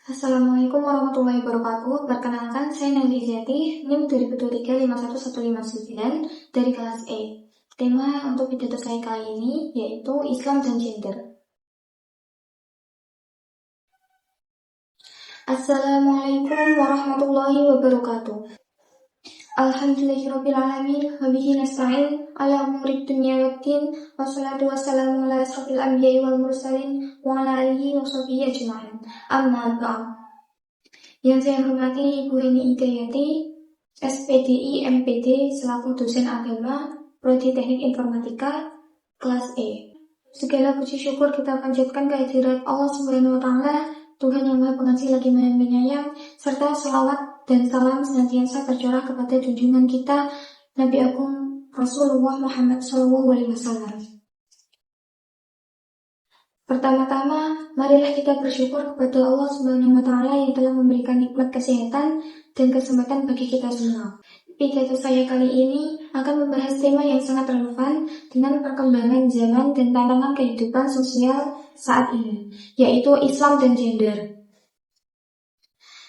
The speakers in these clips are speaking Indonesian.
Assalamualaikum warahmatullahi wabarakatuh. Perkenalkan, saya Nelly Zeti, NIM 2023-51119 dari kelas E. Tema untuk pidato saya kali ini yaitu Islam dan Gender. Assalamualaikum warahmatullahi wabarakatuh. Alhamdulillahirrabbilalamin, wabihi nasta'in, ala umurid dunya waddin, wassalatu wassalamu ala asrafil anbiya'i wal mursalin, wa ala alihi wa sahbihi ajma'in. Amma ba'd. Yang saya hormati Ibu Rini Hidayati, SPDI MPD selaku dosen agama Prodi Teknik Informatika kelas E. Segala puji syukur kita panjatkan kehadirat Allah Subhanahu wa taala, Tuhan yang Maha Pengasih lagi Maha Penyayang, serta salawat dan salam senantiasa tercurah kepada junjungan kita Nabi Agung Rasulullah Muhammad SAW. Pertama-tama, marilah kita bersyukur kepada Allah Subhanahu wa taala yang telah memberikan nikmat kesehatan dan kesempatan bagi kita semua. Pidato saya kali ini akan membahas tema yang sangat relevan dengan perkembangan zaman dan tantangan kehidupan sosial saat ini, yaitu Islam dan Gender.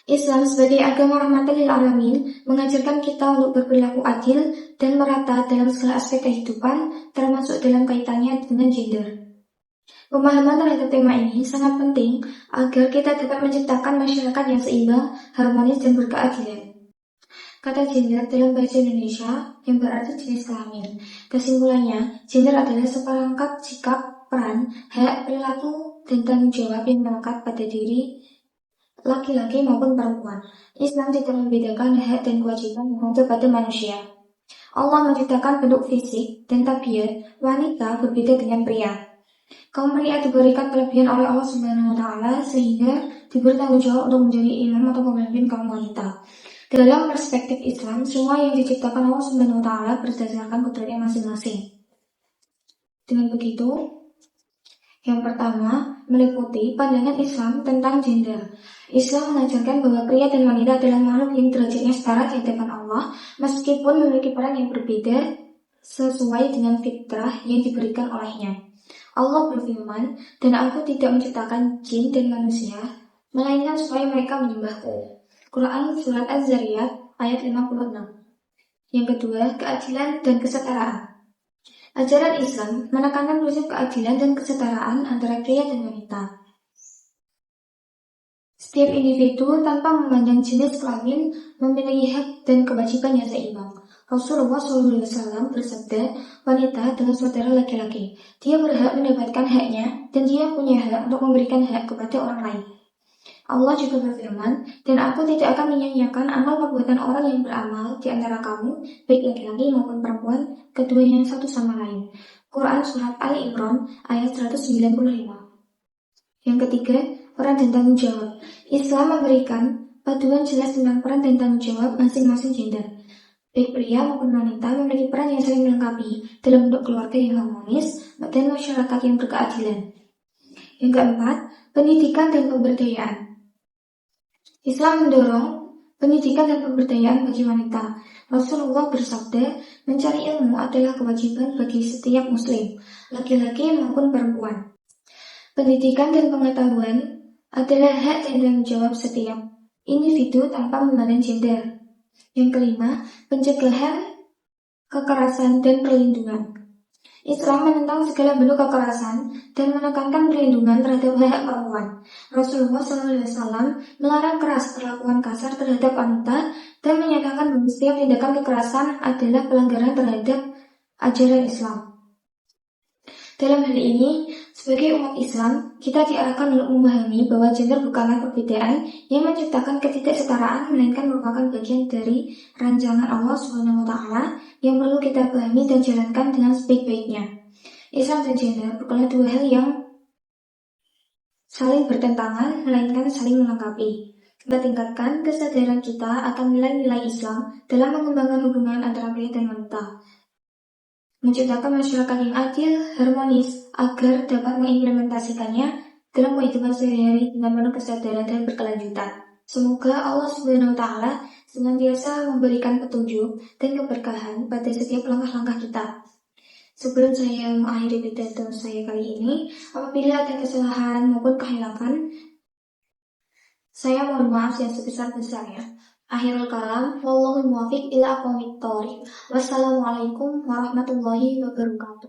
Islam sebagai agama rahmatan lil alamin mengajarkan kita untuk berperilaku adil dan merata dalam segala aspek kehidupan, termasuk dalam kaitannya dengan gender. Pemahaman terhadap tema ini sangat penting agar kita dapat menciptakan masyarakat yang seimbang, harmonis, dan berkeadilan. Kata gender dalam bahasa Indonesia yang berarti jenis kelamin. Kesimpulannya, gender adalah seperangkat sikap, peran, hak, perilaku, dan tanggung jawab yang melekat pada diri laki-laki maupun perempuan. Islam tidak membedakan hak dan kewajiban yang ada pada manusia. Allah menciptakan bentuk fisik dan tabiat wanita berbeda dengan pria. Kaum pria diberikan kelebihan oleh Allah Subhanahu wa taala sehingga diberi tanggung jawab untuk menjadi imam atau pemimpin kaum wanita. Dalam perspektif Islam, semua yang diciptakan Allah Subhanahu wa taala berdasarkan kodratnya masing-masing. Dengan begitu, yang pertama meliputi pandangan Islam tentang gender. Islam mengajarkan bahwa pria dan wanita adalah makhluk yang derajatnya setara di hadapan Allah, meskipun memiliki peran yang berbeda sesuai dengan fitrah yang diberikan olehnya. Allah berfirman, dan aku tidak menciptakan jin dan manusia, melainkan supaya mereka menyembahku. Quran Surat Az-Zariyat ayat 56. Yang kedua, keadilan dan kesetaraan. Ajaran Islam menekankan prinsip keadilan dan kesetaraan antara pria dan wanita. Setiap individu tanpa memandang jenis kelamin memiliki hak dan kewajiban yang seimbang. Rasulullah SAW bersabda, wanita adalah saudara laki-laki. Dia berhak mendapatkan haknya dan dia punya hak untuk memberikan hak kepada orang lain. Allah juga berfirman, dan aku tidak akan menyia-nyiakan amal perbuatan orang yang beramal di antara kamu, baik laki-laki maupun perempuan, keduanya satu sama lain. Quran Surat Ali Imran ayat 195. Yang ketiga, peran dan tanggung jawab. Islam memberikan paduan jelas tentang peran dan tanggung jawab masing-masing gender. Baik pria maupun wanita memiliki peran yang saling melengkapi dalam bentuk keluarga yang harmonis dan masyarakat yang berkeadilan. Yang keempat, pendidikan dan pemberdayaan. Islam mendorong pendidikan dan pemberdayaan bagi wanita. Rasulullah bersabda, mencari ilmu adalah kewajiban bagi setiap muslim, laki-laki maupun perempuan. Pendidikan dan pengetahuan adalah hak dan tanggung jawab setiap individu tanpa memandang gender. Yang kelima, pencegahan kekerasan dan perlindungan. Islam menentang segala bentuk kekerasan dan menekankan perlindungan terhadap hak perempuan. Rasulullah SAW melarang keras perlakuan kasar terhadap wanita dan menyatakan bahwa setiap tindakan kekerasan adalah pelanggaran terhadap ajaran Islam. Dalam hal ini, sebagai umat Islam, kita diarahkan untuk memahami bahwa gender bukanlah perbedaan yang menciptakan ketidaksetaraan, melainkan merupakan bagian dari rancangan Allah Subhanahu wa taala yang perlu kita pahami dan jalankan dengan sebaik-baiknya. Islam dan gender bukanlah dua hal yang saling bertentangan, melainkan saling melengkapi. Kita tingkatkan kesadaran kita akan nilai-nilai Islam dalam mengembangkan hubungan antara pria dan wanita, menciptakan masyarakat yang adil, harmonis, agar dapat mengimplementasikannya dalam kehidupan sehari-hari dengan penuh kesadaran dan berkelanjutan. Semoga Allah Subhanahu wa taala senantiasa memberikan petunjuk dan keberkahan pada setiap langkah-langkah kita. Sebelum saya mengakhiri pidato saya kali ini, apabila ada kesalahan maupun kehilapan, Saya mohon maaf yang sebesar-besarnya. Akhirul kalam, wallahul muwafiq ila aqwamit thoriq. Wassalamualaikum warahmatullahi wabarakatuh.